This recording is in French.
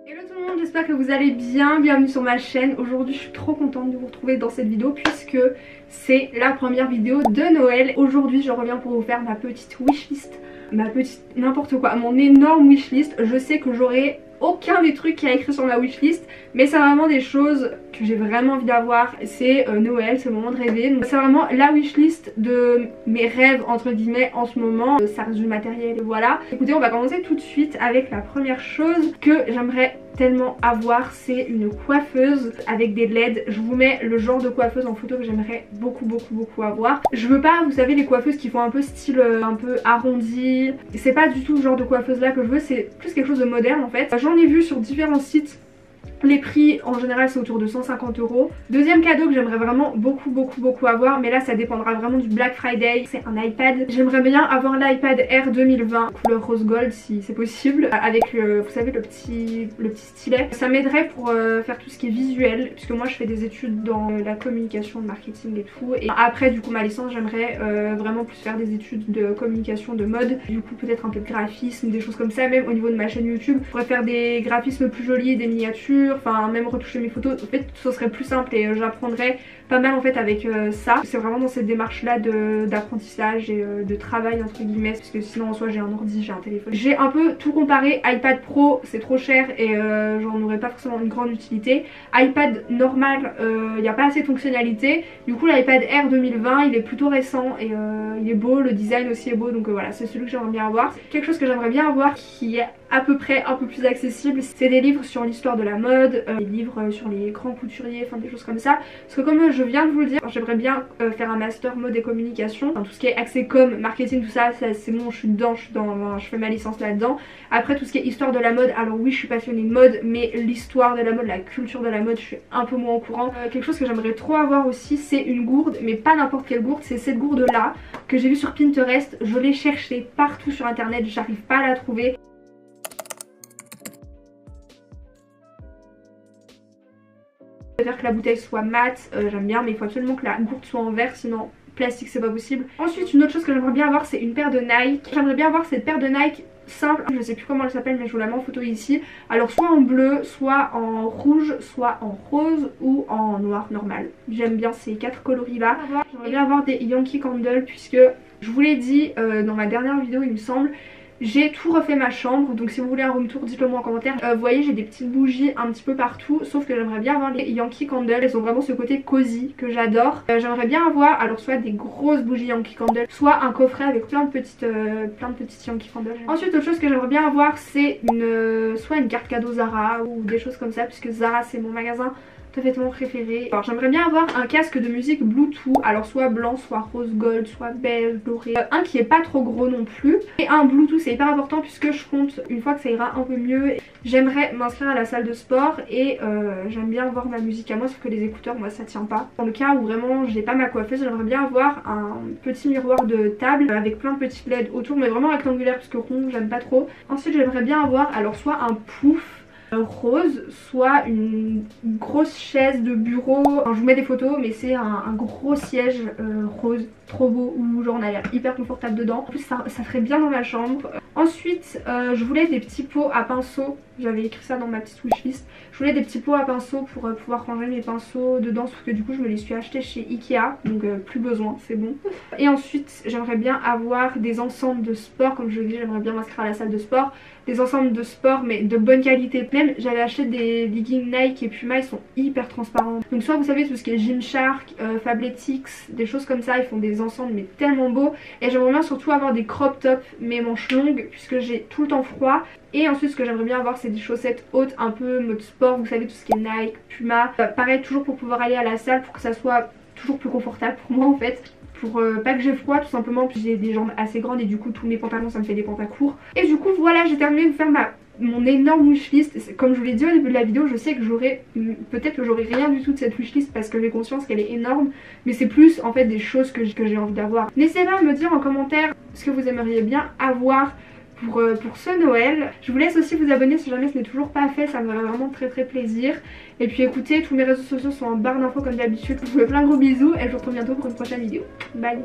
Hello tout le monde, j'espère que vous allez bien, bienvenue sur ma chaîne. Aujourd'hui je suis trop contente de vous retrouver dans cette vidéo puisque c'est la première vidéo de Noël. Aujourd'hui je reviens pour vous faire ma petite wishlist, ma petite n'importe quoi, mon énorme wishlist. Je sais que j'aurai aucun des trucs qu'il y a écrit sur ma wishlist, mais c'est vraiment des choses que j'ai vraiment envie d'avoir. C'est Noël, c'est le moment de rêver, donc c'est vraiment la wishlist de mes rêves entre guillemets en ce moment. Ça reste du matériel et voilà. Écoutez, on va commencer tout de suite avec la première chose que j'aimerais tellement avoir, c'est une coiffeuse avec des LED. Je vous mets le genre de coiffeuse en photo que j'aimerais beaucoup avoir. Je veux pas, vous savez, les coiffeuses qui font un peu style un peu arrondi. C'est pas du tout le genre de coiffeuse là que je veux, c'est plus quelque chose de moderne en fait. J'en ai vu sur différents sites. Les prix en général c'est autour de 150 €. Deuxième cadeau que j'aimerais vraiment beaucoup avoir, mais là ça dépendra vraiment du Black Friday, c'est un iPad. J'aimerais bien avoir l'iPad Air 2020 couleur rose gold si c'est possible, avec vous savez le petit stylet. Ça m'aiderait pour faire tout ce qui est visuel, puisque moi je fais des études dans la communication, le marketing et tout. Et après du coup ma licence j'aimerais vraiment plus faire des études de communication, de mode. Du coup peut-être un peu de graphisme, des choses comme ça. Même au niveau de ma chaîne YouTube, je pourrais faire des graphismes plus jolis, des miniatures, enfin même retoucher mes photos. En fait ce serait plus simple et j'apprendrais pas mal en fait avec ça. C'est vraiment dans cette démarche là d'apprentissage et de travail entre guillemets, parce que sinon en soi j'ai un ordi, j'ai un téléphone. J'ai un peu tout comparé. iPad Pro c'est trop cher et j'en aurais pas forcément une grande utilité. iPad normal il n'y a pas assez de fonctionnalités. Du coup l'iPad Air 2020 il est plutôt récent et il est beau, le design aussi est beau, donc voilà, c'est celui que j'aimerais bien avoir. Quelque chose que j'aimerais bien avoir qui est à peu près un peu plus accessible, c'est des livres sur l'histoire de la mode, des livres sur les grands couturiers, enfin des choses comme ça. Parce que comme je viens de vous le dire, j'aimerais bien faire un master mode et communication, enfin, tout ce qui est accès com, marketing, tout ça, c'est bon, je suis dedans, je fais ma licence là-dedans. Après tout ce qui est histoire de la mode, alors oui je suis passionnée de mode, mais l'histoire de la mode, la culture de la mode, je suis un peu moins au courant. Quelque chose que j'aimerais trop avoir aussi, c'est une gourde, mais pas n'importe quelle gourde, c'est cette gourde là que j'ai vue sur Pinterest. Je l'ai cherchée partout sur internet, j'arrive pas à la trouver. Je préfère que la bouteille soit mate, j'aime bien, mais il faut absolument que la gourde soit en verre, sinon plastique c'est pas possible. Ensuite une autre chose que j'aimerais bien avoir, c'est une paire de Nike. J'aimerais bien avoir cette paire de Nike simple, je sais plus comment elle s'appelle mais je vous la mets en photo ici. Alors soit en bleu, soit en rouge, soit en rose ou en noir normal. J'aime bien ces quatre coloris là. J'aimerais bien avoir des Yankee Candle puisque je vous l'ai dit dans ma dernière vidéo il me semble. J'ai tout refait ma chambre, donc si vous voulez un room tour dites-le moi en commentaire. Vous voyez j'ai des petites bougies un petit peu partout, sauf que j'aimerais bien avoir les Yankee Candle. Elles ont vraiment ce côté cosy que j'adore. J'aimerais bien avoir alors soit des grosses bougies Yankee Candle, soit un coffret avec plein de petites Yankee Candle. Ensuite autre chose que j'aimerais bien avoir c'est soit une carte cadeau Zara ou des choses comme ça, puisque Zara c'est mon magasin de vêtements préférés. Alors j'aimerais bien avoir un casque de musique Bluetooth, alors soit blanc, soit rose gold, soit beige, doré. Un qui est pas trop gros non plus. Et un Bluetooth c'est hyper important puisque je compte, une fois que ça ira un peu mieux, j'aimerais m'inscrire à la salle de sport et j'aime bien avoir ma musique à moi, sauf que les écouteurs moi ça tient pas. Dans le cas où vraiment j'ai pas ma coiffeuse, j'aimerais bien avoir un petit miroir de table avec plein de petits LED autour, mais vraiment rectangulaire parce que rond j'aime pas trop. Ensuite j'aimerais bien avoir alors soit un pouf rose, soit une grosse chaise de bureau. Enfin, je vous mets des photos mais c'est un gros siège rose trop beau où genre on a l'air hyper confortable dedans. En plus ça ferait bien dans ma chambre. Ensuite je voulais des petits pots à pinceau, j'avais écrit ça dans ma petite wishlist. Je voulais des petits pots à pinceau pour pouvoir ranger mes pinceaux dedans, sauf que du coup je me les suis achetés chez Ikea, donc plus besoin, c'est bon. Et ensuite j'aimerais bien avoir des ensembles de sport, comme je l'ai dit j'aimerais bien m'inscrire à la salle de sport. Des ensembles de sport mais de bonne qualité. Même j'avais acheté des leggings Nike et Puma, ils sont hyper transparents. Donc soit vous savez tout ce qui est Gymshark, Fabletics, des choses comme ça, ils font des ensembles mais tellement beaux. Et j'aimerais bien surtout avoir des crop tops mais manches longues puisque j'ai tout le temps froid. Et ensuite ce que j'aimerais bien avoir c'est des chaussettes hautes un peu mode sport, vous savez tout ce qui est Nike, Puma. Pareil toujours pour pouvoir aller à la salle, pour que ça soit toujours plus confortable pour moi en fait. Pour pas que j'ai froid tout simplement, puis j'ai des jambes assez grandes et du coup tous mes pantalons ça me fait des pantacourts. Et du coup voilà, j'ai terminé de faire mon énorme wishlist. Comme je vous l'ai dit au début de la vidéo, je sais que peut-être que j'aurai rien du tout de cette wishlist parce que j'ai conscience qu'elle est énorme, mais c'est plus en fait des choses que j'ai envie d'avoir. N'hésitez pas à me dire en commentaire ce que vous aimeriez bien avoir pour ce Noël. Je vous laisse aussi vous abonner si jamais ce n'est toujours pas fait, ça me ferait vraiment très plaisir. Et puis écoutez, tous mes réseaux sociaux sont en barre d'infos comme d'habitude. Je vous fais plein de gros bisous et je vous retrouve bientôt pour une prochaine vidéo. Bye.